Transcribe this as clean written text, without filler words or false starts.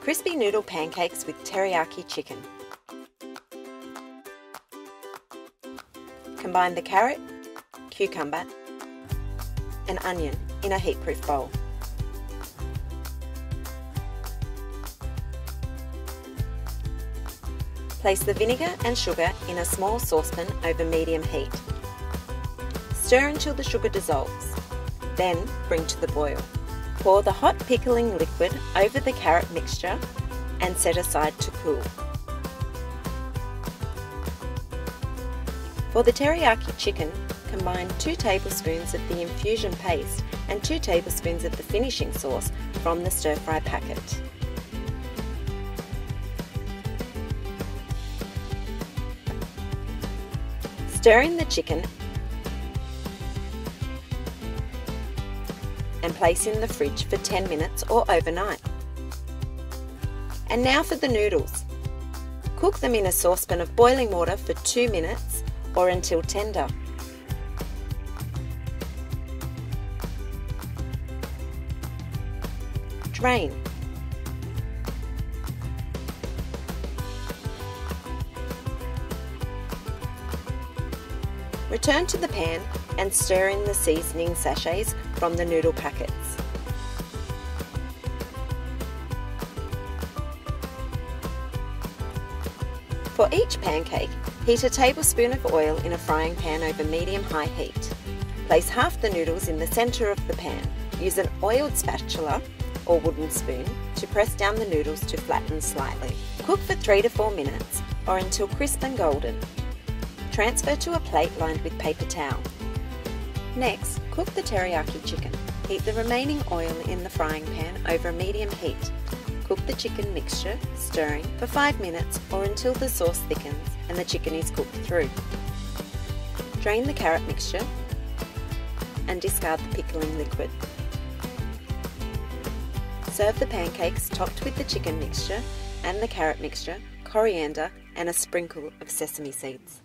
Crispy noodle pancakes with teriyaki chicken. Combine the carrot, cucumber and onion in a heatproof bowl. Place the vinegar and sugar in a small saucepan over medium heat. Stir until the sugar dissolves, then bring to the boil. Pour the hot pickling liquid over the carrot mixture and set aside to cool. For the teriyaki chicken, combine 2 tablespoons of the infusion paste and 2 tablespoons of the finishing sauce from the stir-fry packet. Stir in the chicken and place in the fridge for 10 minutes or overnight. And now for the noodles. Cook them in a saucepan of boiling water for 2 minutes or until tender. Drain. Return to the pan and stir in the seasoning sachets from the noodle packets. For each pancake, heat a tablespoon of oil in a frying pan over medium-high heat. Place half the noodles in the centre of the pan. Use an oiled spatula or wooden spoon to press down the noodles to flatten slightly. Cook for 3 to 4 minutes or until crisp and golden. Transfer to a plate lined with paper towel. Next, cook the teriyaki chicken. Heat the remaining oil in the frying pan over a medium heat. Cook the chicken mixture, stirring, for 5 minutes or until the sauce thickens and the chicken is cooked through. Drain the carrot mixture and discard the pickling liquid. Serve the pancakes topped with the chicken mixture and the carrot mixture, coriander and a sprinkle of sesame seeds.